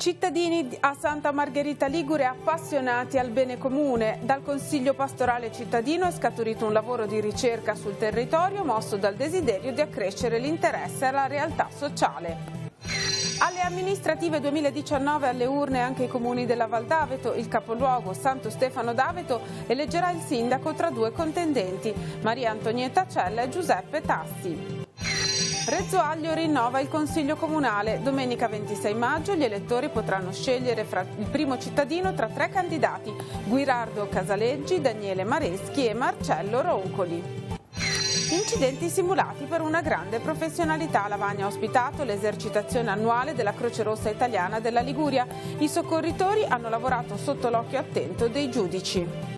Cittadini a Santa Margherita Ligure appassionati al bene comune. Dal Consiglio pastorale cittadino è scaturito un lavoro di ricerca sul territorio mosso dal desiderio di accrescere l'interesse alla realtà sociale. Alle amministrative 2019 alle urne anche i comuni della Val d'Aveto. Il capoluogo Santo Stefano d'Aveto eleggerà il sindaco tra due contendenti, Maria Antonietta Cella e Giuseppe Tassi. Reggio Aglio rinnova il Consiglio Comunale. Domenica 26 maggio gli elettori potranno scegliere il primo cittadino tra tre candidati: Guirardo Casaleggi, Daniele Mareschi e Marcello Roncoli. Incidenti simulati per una grande professionalità. Lavagna ha ospitato l'esercitazione annuale della Croce Rossa Italiana della Liguria. I soccorritori hanno lavorato sotto l'occhio attento dei giudici.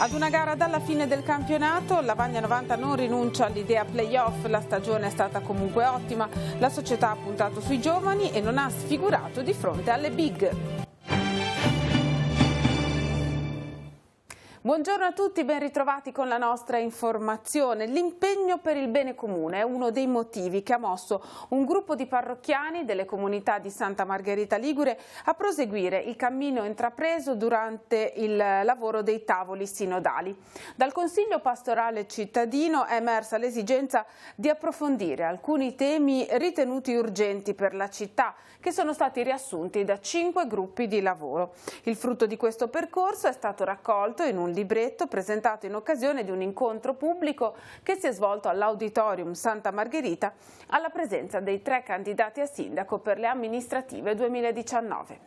Ad una gara dalla fine del campionato, Lavagna 90 non rinuncia all'idea play-off. La stagione è stata comunque ottima. La società ha puntato sui giovani e non ha sfigurato di fronte alle big. Buongiorno a tutti, ben ritrovati con la nostra informazione. L'impegno per il bene comune è uno dei motivi che ha mosso un gruppo di parrocchiani delle comunità di Santa Margherita Ligure a proseguire il cammino intrapreso durante il lavoro dei tavoli sinodali. Dal Consiglio pastorale cittadino è emersa l'esigenza di approfondire alcuni temi ritenuti urgenti per la città, che sono stati riassunti da 5 gruppi di lavoro. Il frutto di questo percorso è stato raccolto in un libretto presentato in occasione di un incontro pubblico che si è svolto all'Auditorium Santa Margherita alla presenza dei 3 candidati a sindaco per le amministrative 2019.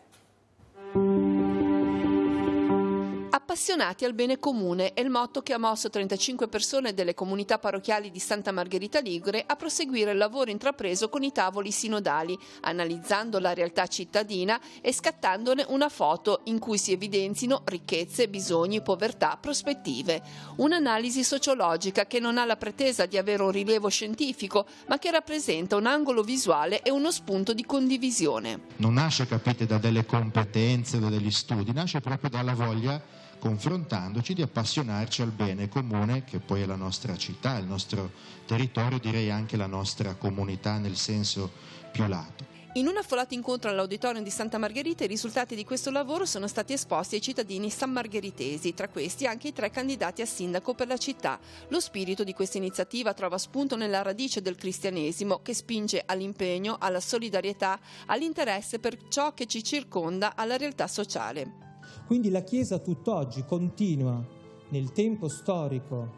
Appassionati al bene comune è il motto che ha mosso 35 persone delle comunità parrocchiali di Santa Margherita Ligure a proseguire il lavoro intrapreso con i tavoli sinodali, analizzando la realtà cittadina e scattandone una foto in cui si evidenzino ricchezze, bisogni, povertà, prospettive. Un'analisi sociologica che non ha la pretesa di avere un rilievo scientifico, ma che rappresenta un angolo visuale e uno spunto di condivisione. Non nasce, capite, da delle competenze, da degli studi, nasce proprio dalla voglia, confrontandoci, di appassionarci al bene comune, che poi è la nostra città, il nostro territorio, direi anche la nostra comunità nel senso più lato. In un affolato incontro all'Auditorium di Santa Margherita i risultati di questo lavoro sono stati esposti ai cittadini sammargheritesi, tra questi anche i 3 candidati a sindaco per la città. Lo spirito di questa iniziativa trova spunto nella radice del cristianesimo, che spinge all'impegno, alla solidarietà, all'interesse per ciò che ci circonda, alla realtà sociale. Quindi la Chiesa tutt'oggi continua, nel tempo storico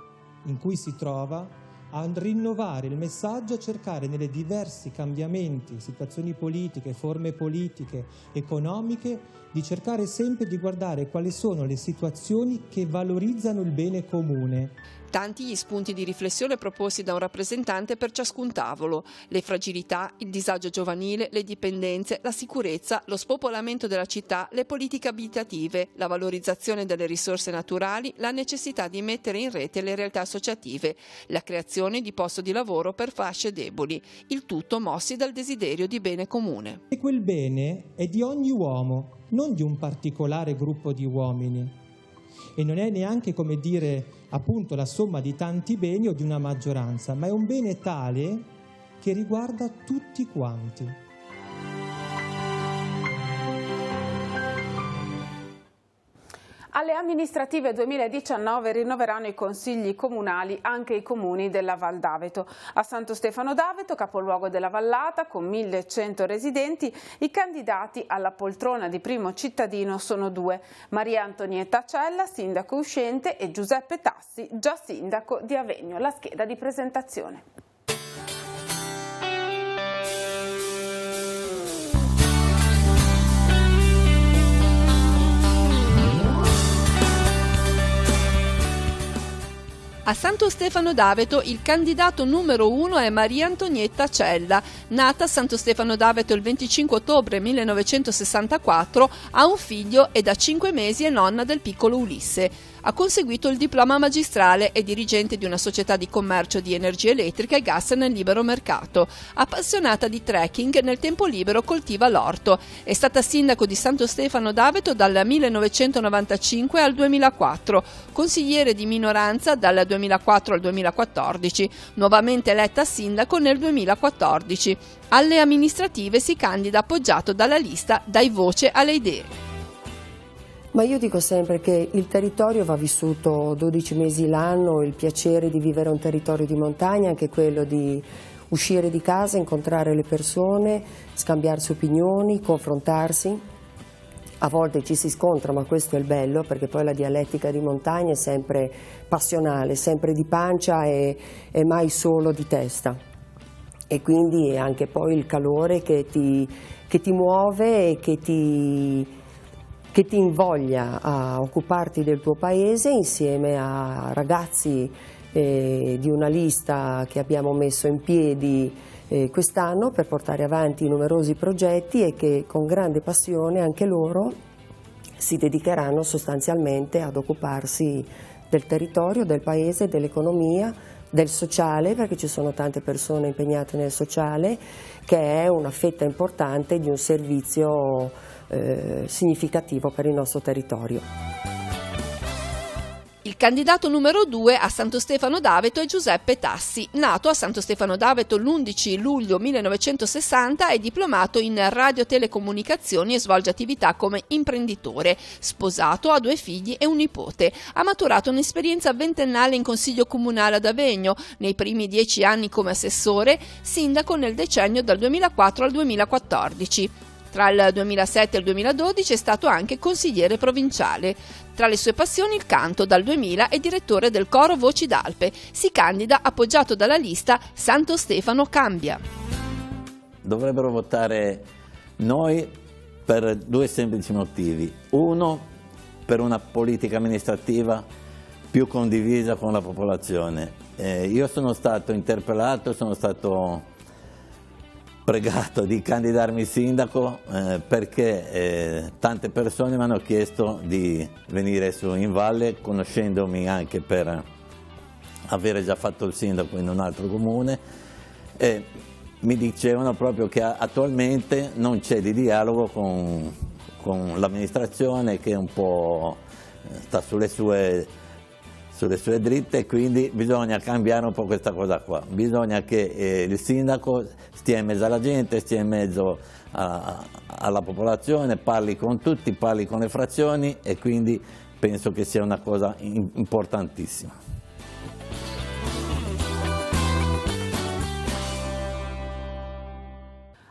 in cui si trova, a rinnovare il messaggio, a cercare nelle diversi cambiamenti, situazioni politiche, forme politiche, economiche, di cercare sempre di guardare quali sono le situazioni che valorizzano il bene comune. Tanti gli spunti di riflessione proposti da un rappresentante per ciascun tavolo: le fragilità, il disagio giovanile, le dipendenze, la sicurezza, lo spopolamento della città, le politiche abitative, la valorizzazione delle risorse naturali, la necessità di mettere in rete le realtà associative, la creazione di posto di lavoro per fasce deboli, il tutto mossi dal desiderio di bene comune. E quel bene è di ogni uomo, non di un particolare gruppo di uomini. E non è neanche, come dire, appunto la somma di tanti beni o di una maggioranza, ma è un bene tale che riguarda tutti quanti. Alle amministrative 2019 rinnoveranno i consigli comunali anche i comuni della Val d'Aveto. A Santo Stefano d'Aveto, capoluogo della vallata, con 1100 residenti, i candidati alla poltrona di primo cittadino sono 2: Maria Antonietta Cella, sindaco uscente, e Giuseppe Tassi, già sindaco di Avegno. La scheda di presentazione. A Santo Stefano d'Aveto il candidato numero 1 è Maria Antonietta Cella. Nata a Santo Stefano d'Aveto il 25 ottobre 1964, ha un figlio e da 5 mesi è nonna del piccolo Ulisse. Ha conseguito il diploma magistrale, è dirigente di una società di commercio di energia elettrica e gas nel libero mercato. Appassionata di trekking, nel tempo libero coltiva l'orto. È stata sindaco di Santo Stefano d'Aveto dal 1995 al 2004, consigliere di minoranza dal 2004 al 2014, nuovamente eletta sindaco nel 2014. Alle amministrative si candida appoggiato dalla lista Dai Voce alle Idee. Ma io dico sempre che il territorio va vissuto 12 mesi l'anno, il piacere di vivere un territorio di montagna, anche quello di uscire di casa, incontrare le persone, scambiarsi opinioni, confrontarsi. A volte ci si scontra, ma questo è il bello, perché poi la dialettica di montagna è sempre passionale, sempre di pancia e mai solo di testa. E quindi è anche poi il calore che ti muove e che ti invoglia a occuparti del tuo paese insieme a ragazzi di una lista che abbiamo messo in piedi quest'anno per portare avanti numerosi progetti e che con grande passione anche loro si dedicheranno sostanzialmente ad occuparsi del territorio, del paese, dell'economia, del sociale, perché ci sono tante persone impegnate nel sociale, che è una fetta importante di un servizio significativo per il nostro territorio. Il candidato numero 2 a Santo Stefano d'Aveto è Giuseppe Tassi. Nato a Santo Stefano d'Aveto l'11 luglio 1960, è diplomato in radiotelecomunicazioni e svolge attività come imprenditore. Sposato, ha 2 figli e un nipote. Ha maturato un'esperienza ventennale in consiglio comunale ad Avegno, nei primi 10 anni come assessore, sindaco nel decennio dal 2004 al 2014. Tra il 2007 e il 2012 è stato anche consigliere provinciale. Tra le sue passioni il canto, dal 2000 è direttore del coro Voci d'Alpe. Si candida appoggiato dalla lista Santo Stefano Cambia. Dovrebbero votare noi per 2 semplici motivi. Uno, per una politica amministrativa più condivisa con la popolazione. Io sono stato interpellato, sono stato pregato di candidarmi sindaco perché tante persone mi hanno chiesto di venire su in valle, conoscendomi anche per avere già fatto il sindaco in un altro comune, e mi dicevano proprio che attualmente non c'è di dialogo con l'amministrazione, che un po' sta sulle sue dritte, e quindi bisogna cambiare un po' questa cosa qua. Bisogna che il sindaco stia in mezzo alla gente, stia in mezzo alla popolazione, parli con tutti, parli con le frazioni, e quindi penso che sia una cosa importantissima.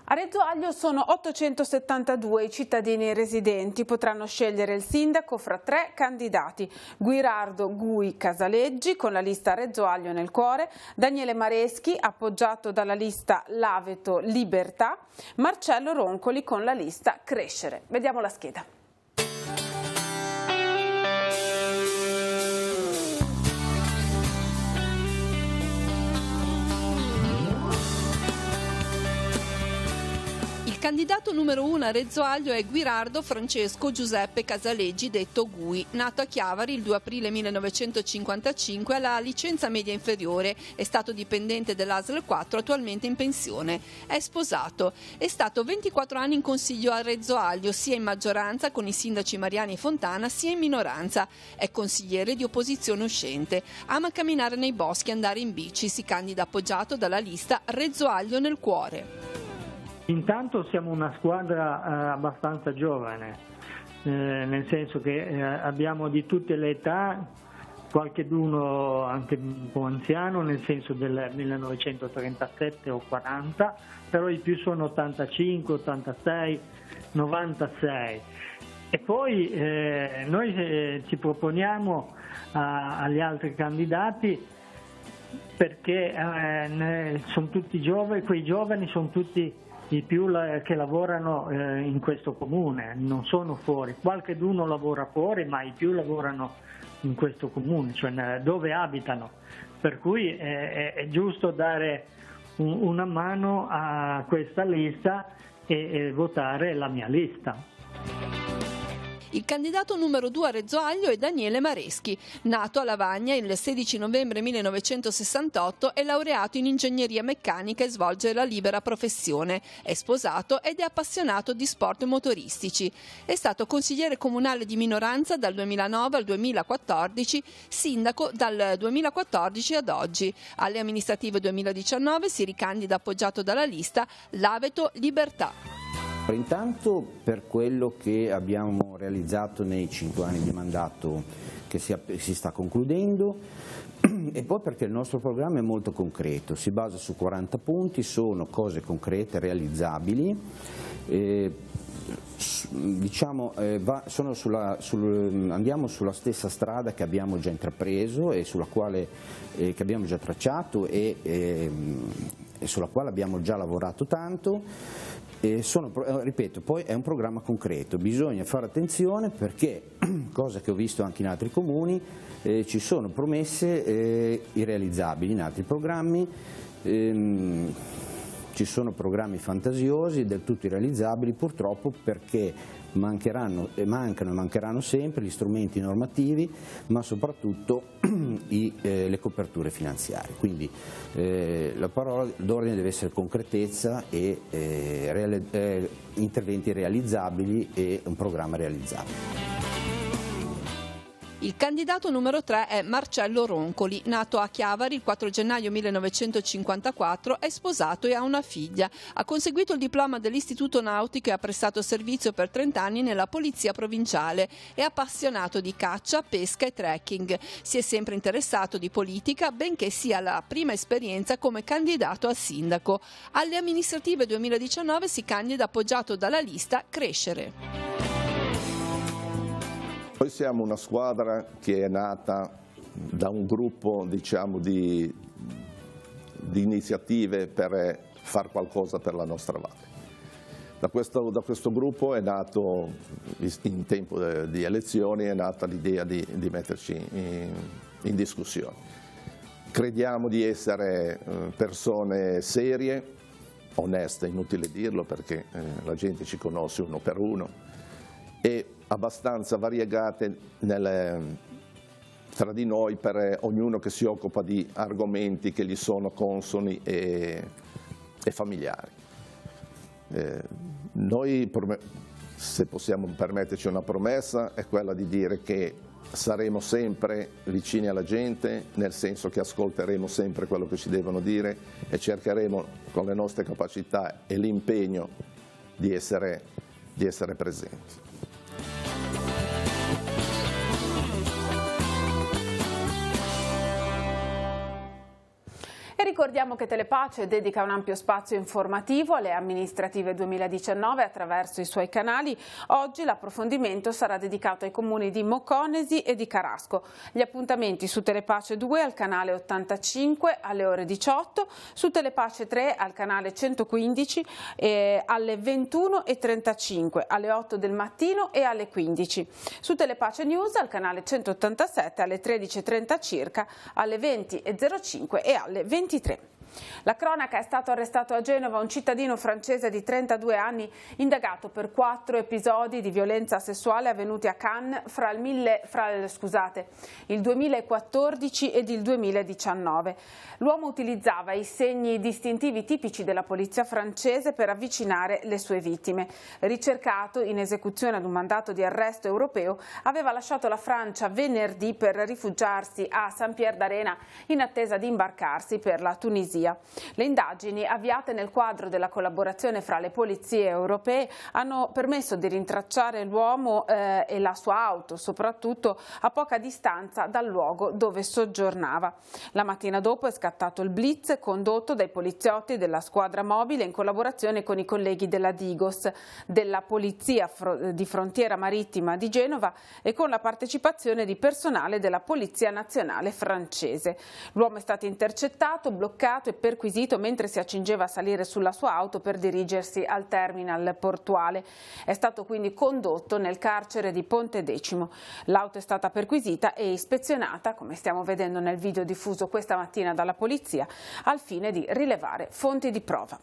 A Reggio Aglio sono 872 i cittadini residenti, potranno scegliere il sindaco fra 3 candidati: Guirardo Gui Casaleggi con la lista Reggio Aglio nel cuore, Daniele Mareschi appoggiato dalla lista L'Aveto Libertà, Marcello Roncoli con la lista Crescere. Vediamo la scheda. Il candidato numero 1 a Reggio Aglio è Guirardo Francesco Giuseppe Casaleggi, detto Gui. Nato a Chiavari il 2 aprile 1955, ha la licenza media inferiore, è stato dipendente dell'ASL 4, attualmente in pensione. È sposato. È stato 24 anni in consiglio a Reggio Aglio, sia in maggioranza con i sindaci Mariani e Fontana, sia in minoranza. È consigliere di opposizione uscente. Ama camminare nei boschi e andare in bici. Si candida appoggiato dalla lista Reggio Aglio nel cuore. Intanto siamo una squadra abbastanza giovane, nel senso che abbiamo di tutte le età, qualcheduno anche un po' anziano, nel senso del 1937 o 40, però i più sono 85, 86, 96. E poi noi ci proponiamo agli altri candidati, perché sono tutti giovani, quei giovani sono tutti i più che lavorano in questo comune, non sono fuori. Qualcheduno lavora fuori, ma i più lavorano in questo comune, cioè dove abitano. Per cui è giusto dare una mano a questa lista e votare la mia lista. Il candidato numero 2 a Reggio Aglio è Daniele Mareschi, nato a Lavagna il 16 novembre 1968, è laureato in ingegneria meccanica e svolge la libera professione. È sposato ed è appassionato di sport motoristici. È stato consigliere comunale di minoranza dal 2009 al 2014, sindaco dal 2014 ad oggi. Alle amministrative 2019 si ricandida appoggiato dalla lista L'Aveto Libertà. Intanto per quello che abbiamo realizzato nei 5 anni di mandato che si sta concludendo, e poi perché il nostro programma è molto concreto, si basa su 40 punti, sono cose concrete, realizzabili, andiamo sulla stessa strada che abbiamo già intrapreso e sulla quale che abbiamo già tracciato e sulla quale abbiamo già lavorato tanto. Ripeto, poi è un programma concreto, bisogna fare attenzione perché, cosa che ho visto anche in altri comuni, ci sono promesse irrealizzabili in altri programmi, ci sono programmi fantasiosi del tutto irrealizzabili purtroppo perché mancano e mancheranno sempre gli strumenti normativi, ma soprattutto le coperture finanziarie. Quindi la parola d'ordine deve essere concretezza e interventi realizzabili e un programma realizzabile. Il candidato numero 3 è Marcello Roncoli, nato a Chiavari il 4 gennaio 1954, è sposato e ha una figlia. Ha conseguito il diploma dell'Istituto Nautico e ha prestato servizio per 30 anni nella Polizia Provinciale. È appassionato di caccia, pesca e trekking. Si è sempre interessato di politica, benché sia la prima esperienza come candidato a sindaco. Alle amministrative 2019 si candida appoggiato dalla lista Crescere. Noi siamo una squadra che è nata da un gruppo, diciamo, di iniziative per fare qualcosa per la nostra valle. Da questo gruppo è nato, in tempo di elezioni, è nata l'idea di metterci in discussione. Crediamo di essere persone serie, oneste, inutile dirlo perché la gente ci conosce uno per uno, e abbastanza variegate tra di noi, per ognuno che si occupa di argomenti che gli sono consoni e familiari. Noi, se possiamo permetterci una promessa, è quella di dire che saremo sempre vicini alla gente, nel senso che ascolteremo sempre quello che ci devono dire e cercheremo con le nostre capacità e l'impegno di essere presenti. E ricordiamo che Telepace dedica un ampio spazio informativo alle amministrative 2019 attraverso i suoi canali. Oggi l'approfondimento sarà dedicato ai comuni di Moconesi e di Carasco. Gli appuntamenti su Telepace 2 al canale 85 alle ore 18, su Telepace 3 al canale 115 alle 21:35, alle 8 del mattino e alle 15. Su Telepace News al canale 187 alle 13:30 circa, alle 20:05 e alle 23. La cronaca: è stato arrestato a Genova un cittadino francese di 32 anni indagato per 4 episodi di violenza sessuale avvenuti a Cannes fra il 2014 ed il 2019. L'uomo utilizzava i segni distintivi tipici della polizia francese per avvicinare le sue vittime. Ricercato in esecuzione ad un mandato di arresto europeo, aveva lasciato la Francia venerdì per rifugiarsi a Saint-Pierre-d'Arena in attesa di imbarcarsi per la Tunisia. Le indagini, avviate nel quadro della collaborazione fra le polizie europee, hanno permesso di rintracciare l'uomo e la sua auto, soprattutto a poca distanza dal luogo dove soggiornava. La mattina dopo è scattato il blitz condotto dai poliziotti della squadra mobile in collaborazione con i colleghi della Digos, della Polizia di Frontiera Marittima di Genova e con la partecipazione di personale della Polizia Nazionale francese. L'uomo è stato intercettato, bloccato e perquisito mentre si accingeva a salire sulla sua auto per dirigersi al terminal portuale. È stato quindi condotto nel carcere di Pontedecimo. L'auto è stata perquisita e ispezionata, come stiamo vedendo nel video diffuso questa mattina dalla polizia, al fine di rilevare fonti di prova.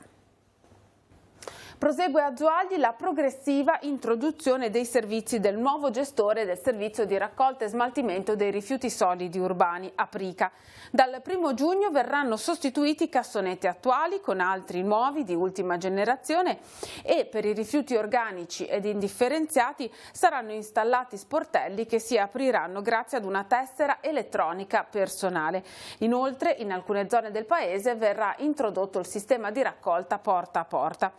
Prosegue a Zuagli la progressiva introduzione dei servizi del nuovo gestore del servizio di raccolta e smaltimento dei rifiuti solidi urbani, Aprica. Dal 1° giugno verranno sostituiti i cassonetti attuali con altri nuovi di ultima generazione e per i rifiuti organici ed indifferenziati saranno installati sportelli che si apriranno grazie ad una tessera elettronica personale. Inoltre, in alcune zone del paese verrà introdotto il sistema di raccolta porta a porta.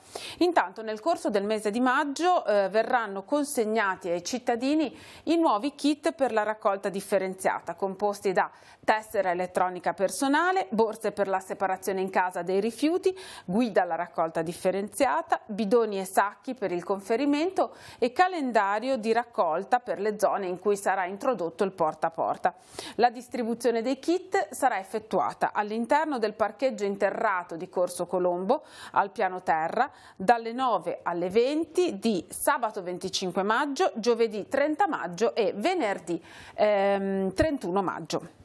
Intanto, nel corso del mese di maggio verranno consegnati ai cittadini i nuovi kit per la raccolta differenziata, composti da tessera elettronica personale, borse per la separazione in casa dei rifiuti, guida alla raccolta differenziata, bidoni e sacchi per il conferimento e calendario di raccolta per le zone in cui sarà introdotto il porta a porta. La distribuzione dei kit sarà effettuata all'interno del parcheggio interrato di Corso Colombo, al piano terra, dalle 9 alle 20 di sabato 25 maggio, giovedì 30 maggio e venerdì 31 maggio.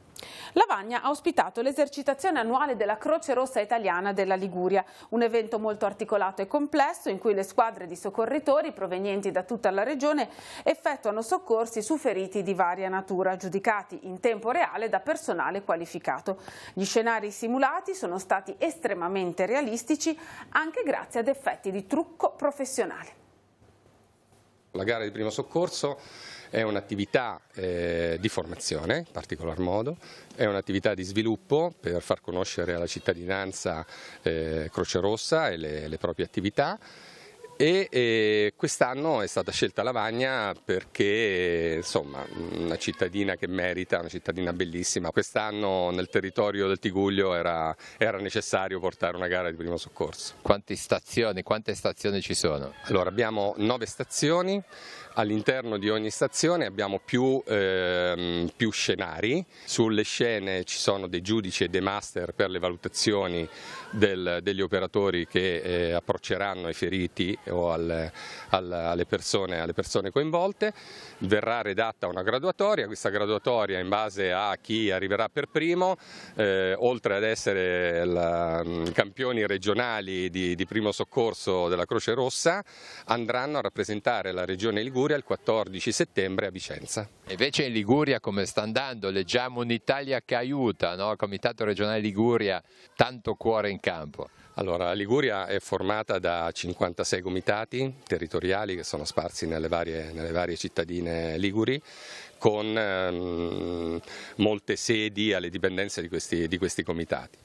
Lavagna ha ospitato l'esercitazione annuale della Croce Rossa Italiana della Liguria, un evento molto articolato e complesso in cui le squadre di soccorritori provenienti da tutta la regione effettuano soccorsi su feriti di varia natura, giudicati in tempo reale da personale qualificato. Gli scenari simulati sono stati estremamente realistici anche grazie ad effetti di trucco professionale. La gara di primo soccorso è un'attività di formazione, in particolar modo, è un'attività di sviluppo per far conoscere alla cittadinanza Croce Rossa e le proprie attività. E quest'anno è stata scelta Lavagna perché insomma una cittadina che merita, una cittadina bellissima. Quest'anno nel territorio del Tigullio era necessario portare una gara di primo soccorso. Quante stazioni ci sono? Allora abbiamo 9 stazioni, all'interno di ogni stazione abbiamo più scenari, sulle scene ci sono dei giudici e dei master per le valutazioni degli operatori che approcceranno ai feriti o alle persone coinvolte. Verrà redatta una graduatoria, questa graduatoria in base a chi arriverà per primo, oltre ad essere campioni regionali di primo soccorso della Croce Rossa, andranno a rappresentare la regione Liguria il 14 settembre a Vicenza. Invece in Liguria come sta andando? Leggiamo un'Italia che aiuta, no? Il Comitato regionale Liguria, tanto cuore in campo. Allora, la Liguria è formata da 56 comitati territoriali che sono sparsi nelle varie cittadine liguri, con molte sedi alle dipendenze di questi comitati.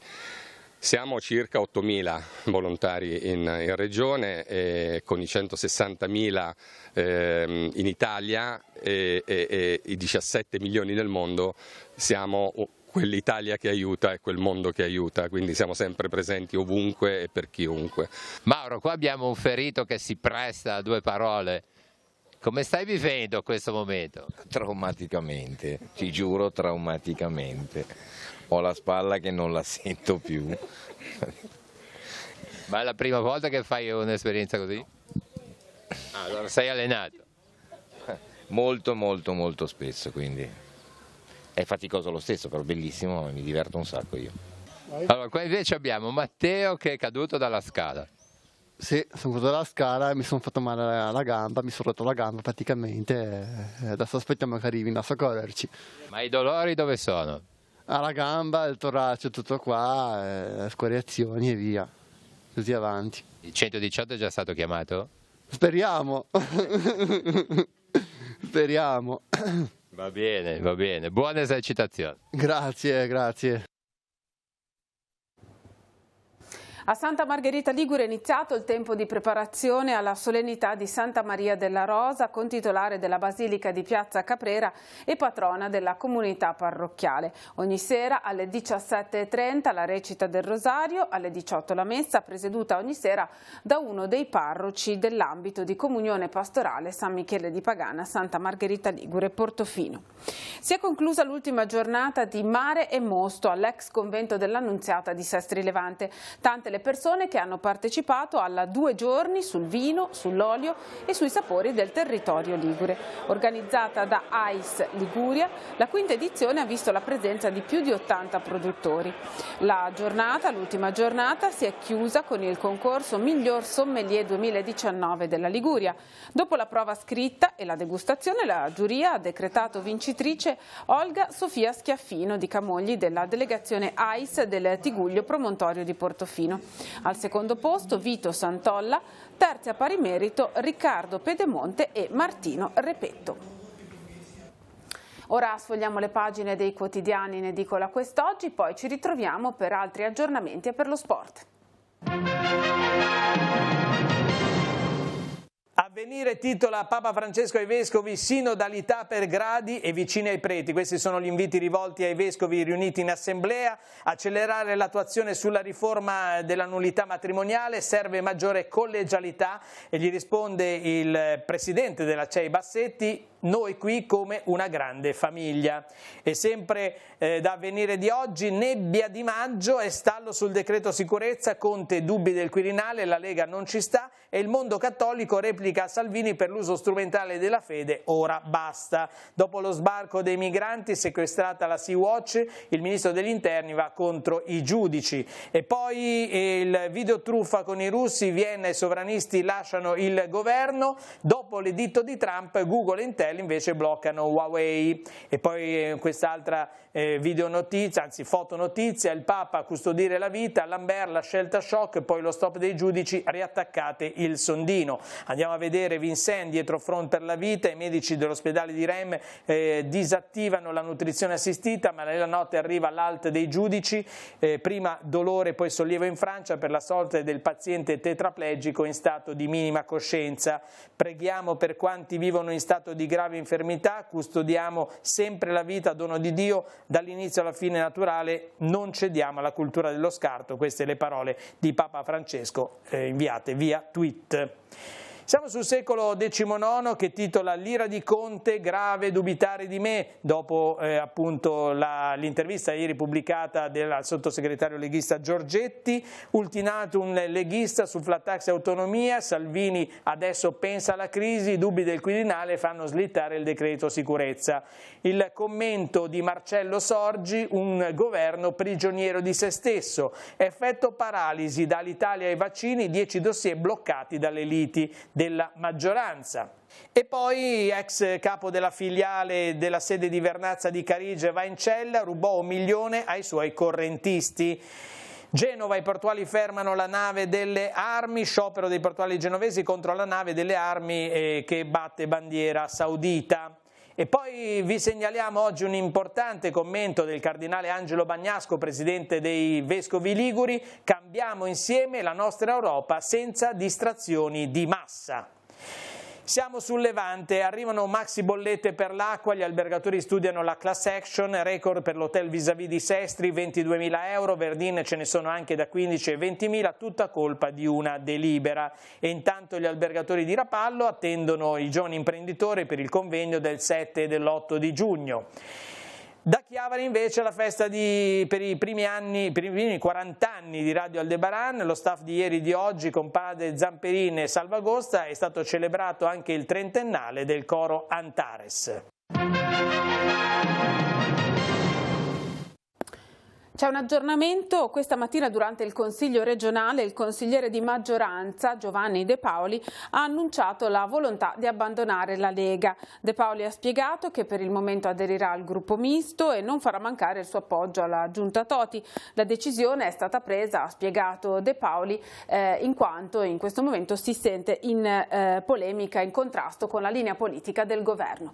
Siamo circa 8.000 volontari in regione, con i 160.000 in Italia e i 17 milioni nel mondo. Siamo quell'Italia che aiuta e quel mondo che aiuta, quindi siamo sempre presenti ovunque e per chiunque. Mauro, qua abbiamo un ferito che si presta a 2 parole. Come stai vivendo questo momento? Traumaticamente, ti giuro traumaticamente. Ho la spalla che non la sento più. Ma è la prima volta che fai un'esperienza così? Allora sei allenato? Molto molto molto spesso, quindi è faticoso lo stesso, però bellissimo, mi diverto un sacco io. Allora qua invece abbiamo Matteo che è caduto dalla scala. Sì, sono caduto dalla scala e mi sono fatto male alla gamba, mi sono rotto la gamba praticamente e adesso aspettiamo che arrivino a soccorrerci. Ma i dolori dove sono? Alla gamba, il torace, tutto qua, scoriazioni e via, così avanti. Il 118 è già stato chiamato? Speriamo, speriamo. Va bene, buona esercitazione. Grazie, grazie. A Santa Margherita Ligure è iniziato il tempo di preparazione alla solennità di Santa Maria della Rosa, contitolare della Basilica di Piazza Caprera e patrona della comunità parrocchiale. Ogni sera alle 17:30 la recita del Rosario, alle 18 la messa, presieduta ogni sera da uno dei parroci dell'ambito di comunione pastorale San Michele di Pagana, Santa Margherita Ligure, Portofino. Si è conclusa l'ultima giornata di Mare e Mosto all'ex convento dell'Annunziata di Sestri Levante. Tante le persone che hanno partecipato alla 2 giorni sul vino, sull'olio e sui sapori del territorio ligure. Organizzata da AIS Liguria, la quinta edizione ha visto la presenza di più di 80 produttori. L'ultima giornata, si è chiusa con il concorso Miglior Sommelier 2019 della Liguria. Dopo la prova scritta e la degustazione, la giuria ha decretato vincitrice Olga Sofia Schiaffino di Camogli della delegazione AIS del Tiguglio Promontorio di Portofino. Al secondo posto Vito Santolla, terzi a pari merito Riccardo Pedemonte e Martino Repetto. Ora sfogliamo le pagine dei quotidiani in edicola quest'oggi, poi ci ritroviamo per altri aggiornamenti e per lo sport. Avvenire titola Papa Francesco ai Vescovi, sinodalità per gradi e vicini ai preti. Questi sono gli inviti rivolti ai Vescovi riuniti in assemblea. Accelerare l'attuazione sulla riforma della nullità matrimoniale, serve maggiore collegialità, e gli risponde il presidente della CEI Bassetti: noi qui come una grande famiglia. E sempre da Avvenire di oggi, nebbia di maggio e stallo sul decreto sicurezza, Conte dubbi del Quirinale, la Lega non ci sta e il mondo cattolico replica a Salvini per l'uso strumentale della fede, ora basta. Dopo lo sbarco dei migranti, sequestrata la Sea-Watch, il ministro degli interni va contro i giudici. E poi il video truffa con i russi, Vienna e i sovranisti lasciano il governo, dopo l'editto di Trump Google e Intel invece bloccano Huawei. E poi quest'altra videonotizia, anzi fotonotizia, il Papa a custodire la vita, Lambert la scelta shock, poi lo stop dei giudici, riattaccate il sondino. Andiamo a vedere Vincent dietro Front per la vita, i medici dell'ospedale di Rem disattivano la nutrizione assistita, ma nella notte arriva l'alt dei giudici, prima dolore poi sollievo in Francia per la sorte del paziente tetraplegico in stato di minima coscienza. Preghiamo per quanti vivono in stato di grave infermità, custodiamo sempre la vita, dono di Dio, dall'inizio alla fine naturale, non cediamo alla cultura dello scarto. Queste le parole di Papa Francesco inviate via tweet. Siamo sul secolo XIX che titola L'ira di Conte, grave dubitare di me, dopo appunto l'intervista ieri pubblicata del sottosegretario leghista Giorgetti, ultimatum leghista su flat tax e autonomia, Salvini adesso pensa alla crisi, dubbi del Quirinale fanno slittare il decreto sicurezza. Il commento di Marcello Sorgi, un governo prigioniero di se stesso, effetto paralisi dall'Italia ai vaccini, 10 dossier bloccati dalle liti della maggioranza. E poi ex capo della filiale della sede di Vernazza di Carige va in cella, rubò 1 milione ai suoi correntisti. Genova, i portuali fermano la nave delle armi, sciopero dei portuali genovesi contro la nave delle armi che batte bandiera saudita. E poi vi segnaliamo oggi un importante commento del cardinale Angelo Bagnasco, presidente dei Vescovi Liguri: cambiamo insieme la nostra Europa senza distrazioni di massa. Siamo sul Levante, arrivano maxi bollette per l'acqua, gli albergatori studiano la class action, record per l'hotel Vis-à-vis di Sestri, 22.000 euro, Verdin ce ne sono anche da 15 e 20.000, tutta colpa di una delibera. E intanto gli albergatori di Rapallo attendono i giovani imprenditori per il convegno del 7 e dell'8 di giugno. Da Chiavari invece la festa per i primi 40 anni di Radio Aldebaran, lo staff di ieri e di oggi con Padre Zamperin e Salvagosta, è stato celebrato anche il 30ennale del coro Antares. C'è un aggiornamento questa mattina durante il Consiglio regionale. Il consigliere di maggioranza Giovanni De Paoli ha annunciato la volontà di abbandonare la Lega. De Paoli ha spiegato che per il momento aderirà al gruppo misto e non farà mancare il suo appoggio alla Giunta Toti. La decisione è stata presa, ha spiegato De Paoli, in quanto in questo momento si sente in polemica, in contrasto con la linea politica del governo.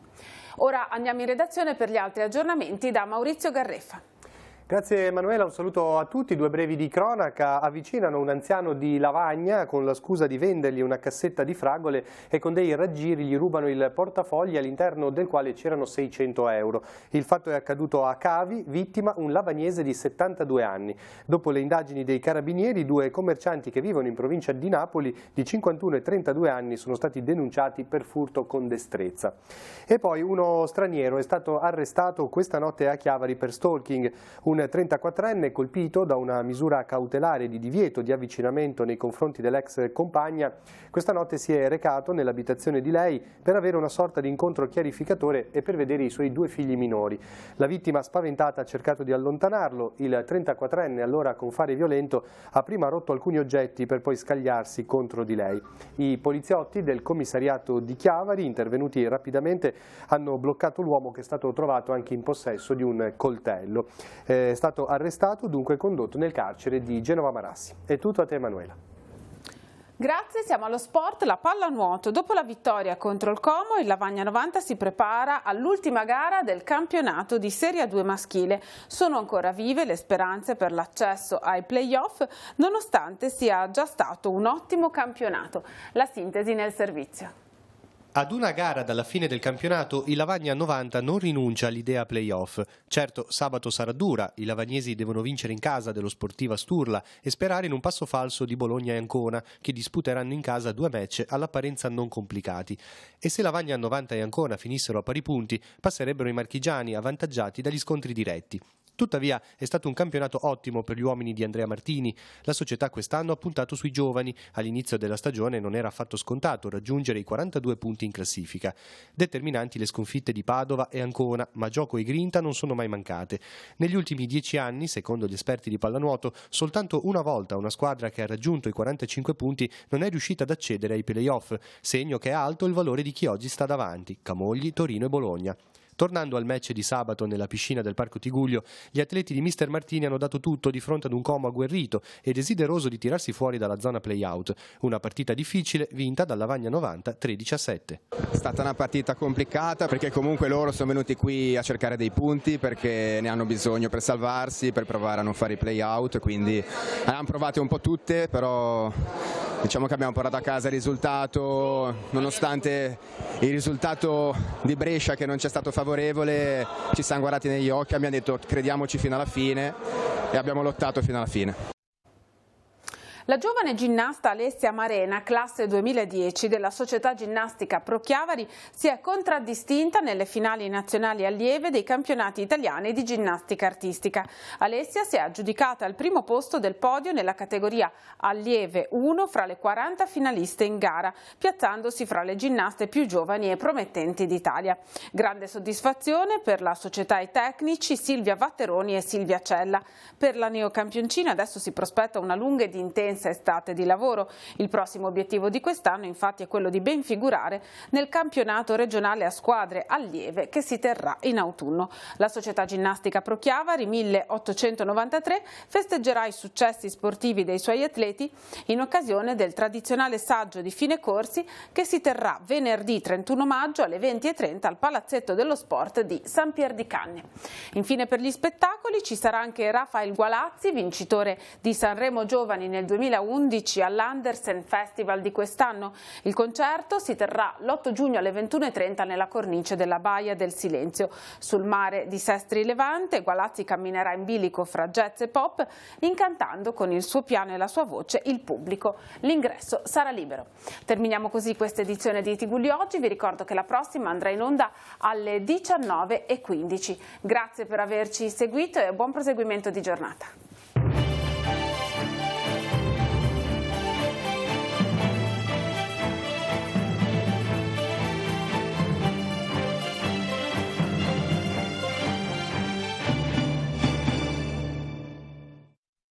Ora andiamo in redazione per gli altri aggiornamenti da Maurizio Garreffa. Grazie Emanuela, un saluto a tutti. 2 brevi di cronaca. Avvicinano un anziano di Lavagna con la scusa di vendergli una cassetta di fragole e con dei raggiri gli rubano il portafogli all'interno del quale c'erano 600 euro. Il fatto è accaduto a Cavi, vittima un lavagnese di 72 anni. Dopo le indagini dei carabinieri, 2 commercianti che vivono in provincia di Napoli di 51 e 32 anni sono stati denunciati per furto con destrezza. E poi uno straniero è stato arrestato questa notte a Chiavari per stalking. Un Un 34enne colpito da una misura cautelare di divieto di avvicinamento nei confronti dell'ex compagna questa notte si è recato nell'abitazione di lei per avere una sorta di incontro chiarificatore e per vedere i suoi 2 figli minori. La vittima spaventata ha cercato di allontanarlo, il 34enne allora con fare violento ha prima rotto alcuni oggetti per poi scagliarsi contro di lei. I poliziotti del commissariato di Chiavari, intervenuti rapidamente, hanno bloccato l'uomo che è stato trovato anche in possesso di un coltello. È stato arrestato, dunque condotto nel carcere di Genova Marassi. È tutto a te, Emanuela. Grazie, siamo allo sport, la pallanuoto. Dopo la vittoria contro il Como, il Lavagna 90 si prepara all'ultima gara del campionato di Serie A2 maschile. Sono ancora vive le speranze per l'accesso ai play-off, nonostante sia già stato un ottimo campionato. La sintesi nel servizio. Ad una gara dalla fine del campionato il Lavagna 90 non rinuncia all'idea play-off. Certo, sabato sarà dura, i lavagnesi devono vincere in casa dello Sportiva Sturla e sperare in un passo falso di Bologna e Ancona, che disputeranno in casa 2 match all'apparenza non complicati. E se Lavagna 90 e Ancona finissero a pari punti, passerebbero i marchigiani avvantaggiati dagli scontri diretti. Tuttavia è stato un campionato ottimo per gli uomini di Andrea Martini. La società quest'anno ha puntato sui giovani. All'inizio della stagione non era affatto scontato raggiungere i 42 punti in classifica. Determinanti le sconfitte di Padova e Ancona, ma gioco e grinta non sono mai mancate. Negli ultimi 10 anni, secondo gli esperti di pallanuoto, soltanto una volta una squadra che ha raggiunto i 45 punti non è riuscita ad accedere ai play-off, segno che è alto il valore di chi oggi sta davanti: Camogli, Torino e Bologna. Tornando al match di sabato nella piscina del Parco Tigullio, gli atleti di Mister Martini hanno dato tutto di fronte ad un Como agguerrito e desideroso di tirarsi fuori dalla zona play-out. Una partita difficile vinta dal Lavagna 90 13-7. È stata una partita complicata perché comunque loro sono venuti qui a cercare dei punti perché ne hanno bisogno per salvarsi, per provare a non fare i play-out, quindi hanno provate un po' tutte, però diciamo che abbiamo portato a casa il risultato, nonostante il risultato di Brescia che non ci è stato favorevole, ci siamo guardati negli occhi, abbiamo detto crediamoci fino alla fine e abbiamo lottato fino alla fine. La giovane ginnasta Alessia Marena, classe 2010 della Società Ginnastica Pro Chiavari, si è contraddistinta nelle finali nazionali allieve dei campionati italiani di ginnastica artistica. Alessia si è aggiudicata al primo posto del podio nella categoria allieve 1 fra le 40 finaliste in gara, piazzandosi fra le ginnaste più giovani e promettenti d'Italia. Grande soddisfazione per la società e i tecnici Silvia Vatteroni e Silvia Cella. Per la neocampioncina adesso si prospetta una lunga ed intensa estate di lavoro. Il prossimo obiettivo di quest'anno infatti è quello di ben figurare nel campionato regionale a squadre allieve che si terrà in autunno. La Società Ginnastica Pro Chiavari 1893 festeggerà i successi sportivi dei suoi atleti in occasione del tradizionale saggio di fine corsi che si terrà venerdì 31 maggio alle 20:30 al Palazzetto dello Sport di San Pier di Canne. Infine per gli spettacoli ci sarà anche Rafael Gualazzi, vincitore di Sanremo Giovani nel 2011 all'Andersen Festival di quest'anno. Il concerto si terrà l'8 giugno alle 21:30 nella cornice della Baia del Silenzio. Sul mare di Sestri Levante, Gualazzi camminerà in bilico fra jazz e pop, incantando con il suo piano e la sua voce il pubblico. L'ingresso sarà libero. Terminiamo così questa edizione di Tigullio Oggi. Vi ricordo che la prossima andrà in onda alle 19:15. Grazie per averci seguito e buon proseguimento di giornata.